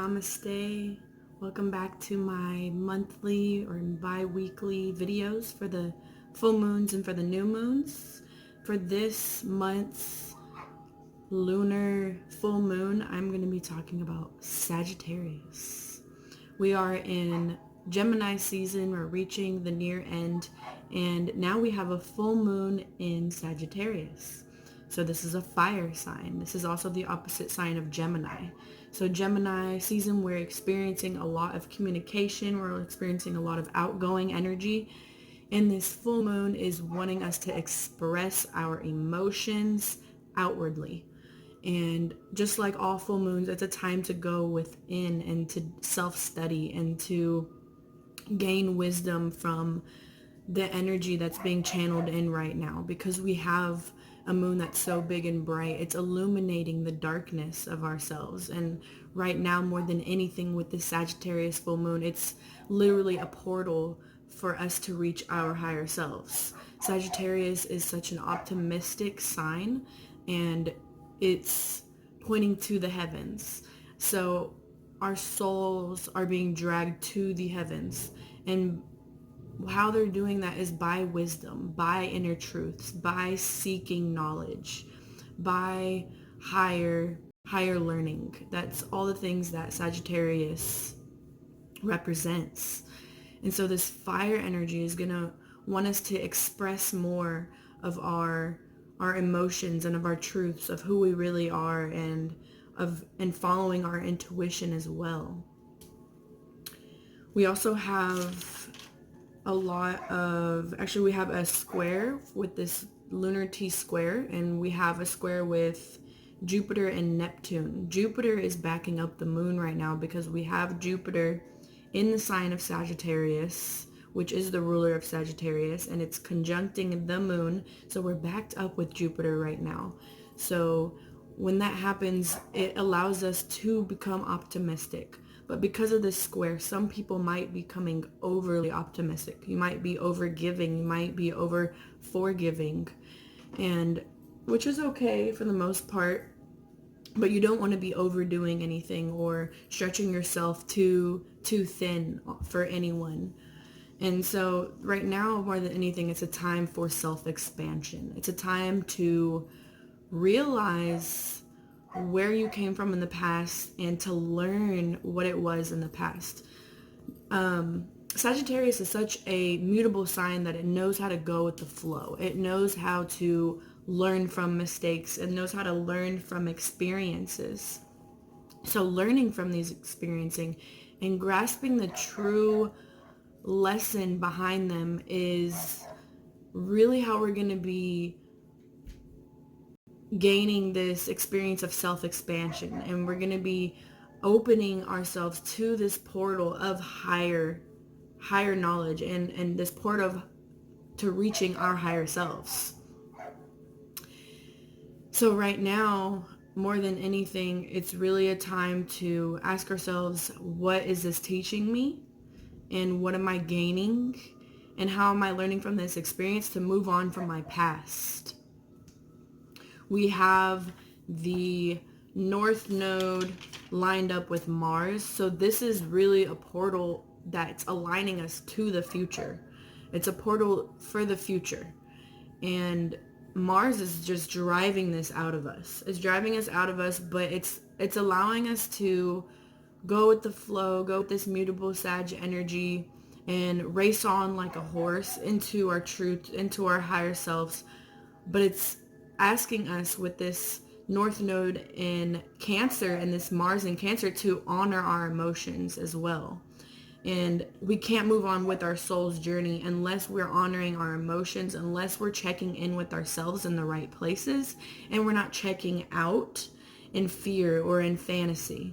Namaste. Welcome back to my monthly or bi-weekly videos for the full moons and for the new moons. For this month's lunar full moon, I'm going to be talking about Sagittarius. We are in Gemini season. We're reaching the near end, and now we have a full moon in Sagittarius. So this is a fire sign. This is also the opposite sign of Gemini. So Gemini season, we're experiencing a lot of communication. We're experiencing a lot of outgoing energy. And this full moon is wanting us to express our emotions outwardly. And just like all full moons, it's a time to go within and to self-study and to gain wisdom from the energy that's being channeled in right now, because we have a moon that's so big and bright. It's illuminating the darkness of ourselves. And right now, more than anything with the Sagittarius full moon, it's literally a portal for us to reach our higher selves. Sagittarius is such an optimistic sign, and it's pointing to the heavens. So our souls are being dragged to the heavens, and how they're doing that is by wisdom, by inner truths, by seeking knowledge, by higher learning. That's all the things that Sagittarius represents. And so this fire energy is going to want us to express more of our emotions and of our truths, of who we really are, and following our intuition as well. We also have we have a square with this lunar T-square, and we have a square with Jupiter and Neptune. Jupiter is backing up the moon right now because we have Jupiter in the sign of Sagittarius, which is the ruler of Sagittarius, and it's conjuncting the moon. So we're backed up with Jupiter right now. So when that happens, it allows us to become optimistic. But because of this square, some people might be becoming overly optimistic. You might be over giving. You might be over forgiving, and which is okay for the most part. But you don't want to be overdoing anything or stretching yourself too thin for anyone. And so right now, more than anything, it's a time for self-expansion. It's a time to realize where you came from in the past and to learn what it was in the past. Sagittarius is such a mutable sign that it knows how to go with the flow. It knows how to learn from mistakes. It knows how to learn from experiences. So learning from these experiencing and grasping the true lesson behind them is really how we're going to be gaining this experience of self-expansion, and we're going to be opening ourselves to this portal of higher knowledge and this portal to reaching our higher selves. So right now, more than anything, it's really a time to ask ourselves, what is this teaching me, and what am I gaining, and how am I learning from this experience to move on from my past? We have the North Node lined up with Mars. So this is really a portal that's aligning us to the future. It's a portal for the future. And Mars is just driving this out of us. It's driving us out of us, but it's allowing us to go with the flow, go with this mutable Sag energy, and race on like a horse into our truth, into our higher selves. But it's asking us with this North Node in Cancer and this Mars in Cancer to honor our emotions as well. And we can't move on with our soul's journey unless we're honoring our emotions, unless we're checking in with ourselves in the right places, and we're not checking out in fear or in fantasy.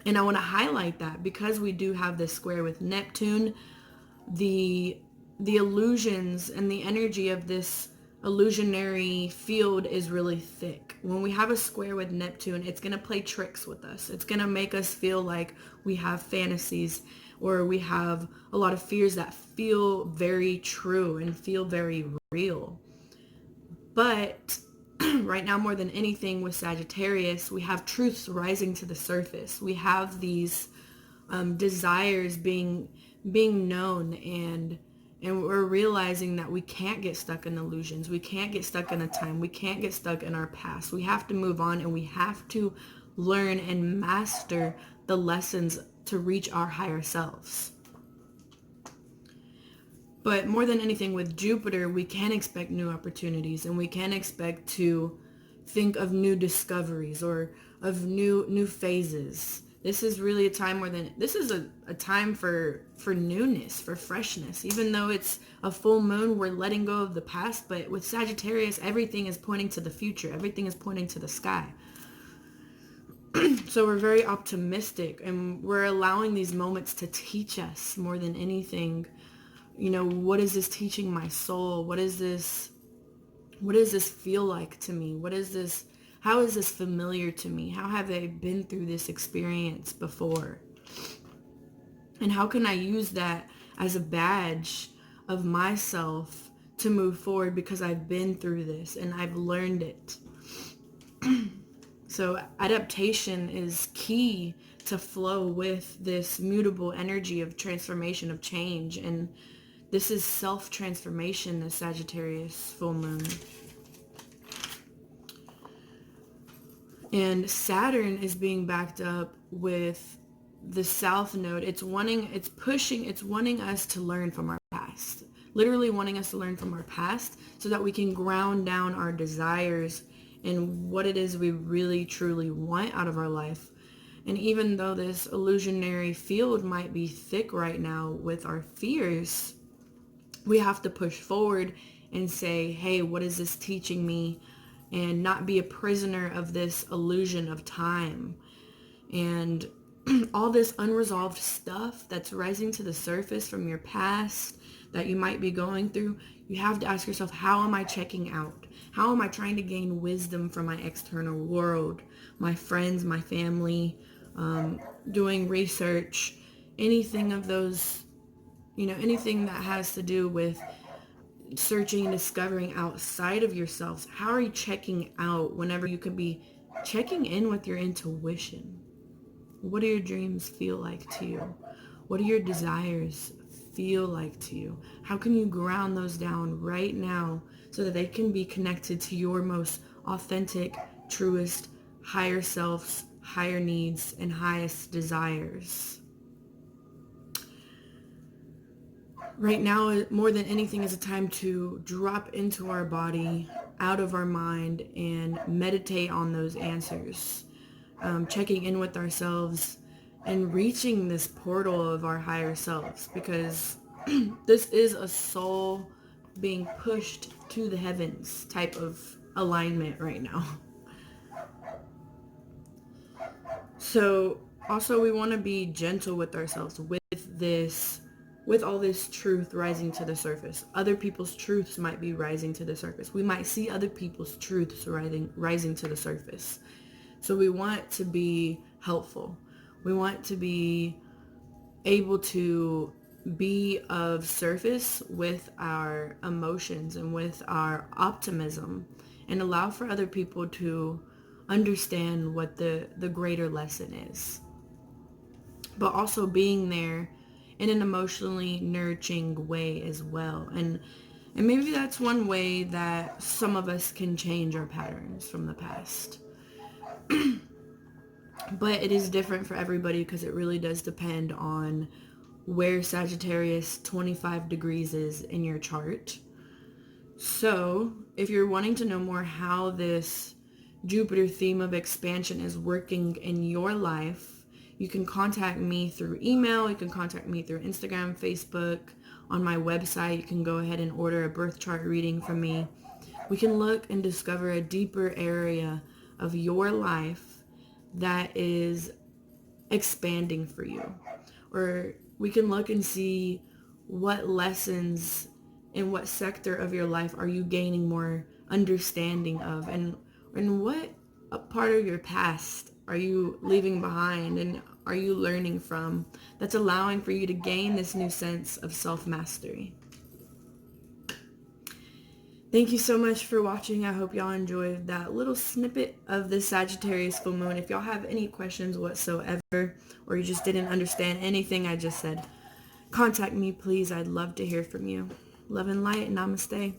And I want to highlight that because we do have this square with Neptune, the illusions and the energy of this illusionary field is really thick. When we have a square with Neptune, it's going to play tricks with us. It's going to make us feel like we have fantasies, or we have a lot of fears that feel very true and feel very real. But right now, more than anything with Sagittarius, we have truths rising to the surface. We have these desires being known, and we're realizing that we can't get stuck in illusions. We can't get stuck in a time. We can't get stuck in our past. We have to move on, and we have to learn and master the lessons to reach our higher selves. But more than anything with Jupiter, we can expect new opportunities, and we can expect to think of new discoveries or of new phases. This is really a time this is a time for newness, for freshness. Even though it's a full moon, we're letting go of the past, but with Sagittarius, everything is pointing to the future. Everything is pointing to the sky. So we're very optimistic, and we're allowing these moments to teach us more than anything. You know, what is this teaching my soul? What does this feel like to me? How is this familiar to me? How have I been through this experience before? And how can I use that as a badge of myself to move forward, because I've been through this and I've learned it. So adaptation is key to flow with this mutable energy of transformation, of change. And this is self-transformation, the Sagittarius full moon. And Saturn is being backed up with the South Node. It's wanting us to learn from our past. Literally wanting us to learn from our past so that we can ground down our desires and what it is we really truly want out of our life. And even though this illusionary field might be thick right now with our fears, we have to push forward and say, hey, what is this teaching me? And not be a prisoner of this illusion of time. And all this unresolved stuff that's rising to the surface from your past that you might be going through, you have to ask yourself, how am I checking out? How am I trying to gain wisdom from my external world, my friends, my family, doing research, anything of those, anything that has to do with searching and discovering outside of yourselves. How are you checking out whenever you could be checking in with your intuition? What do your dreams feel like to you? What do your desires feel like to you? How can you ground those down right now so that they can be connected to your most authentic, truest, higher selves, higher needs, and highest desires? Right now, more than anything, is a time to drop into our body, out of our mind, and meditate on those answers. Checking in with ourselves and reaching this portal of our higher selves, because this is a soul being pushed to the heavens type of alignment right now. So also we want to be gentle with ourselves with all this truth rising to the surface. Other people's truths might be rising to the surface. We might see other people's truths rising to the surface. So we want to be helpful. We want to be able to be of service with our emotions and with our optimism, and allow for other people to understand what the greater lesson is. But also being there in an emotionally nurturing way as well. And maybe that's one way that some of us can change our patterns from the past. But it is different for everybody, because it really does depend on where Sagittarius 25 degrees is in your chart. So if you're wanting to know more how this Jupiter theme of expansion is working in your life, you can contact me through email. You can contact me through Instagram, Facebook. On my website, you can go ahead and order a birth chart reading from me. We can look and discover a deeper area of your life that is expanding for you. Or we can look and see what lessons in what sector of your life are you gaining more understanding of, and what a part of your past are you leaving behind and are you learning from, that's allowing for you to gain this new sense of self-mastery. Thank you so much for watching. I hope y'all enjoyed that little snippet of the Sagittarius full moon. If y'all have any questions whatsoever, or you just didn't understand anything I just said, contact me, please. I'd love to hear from you. Love and light. Namaste.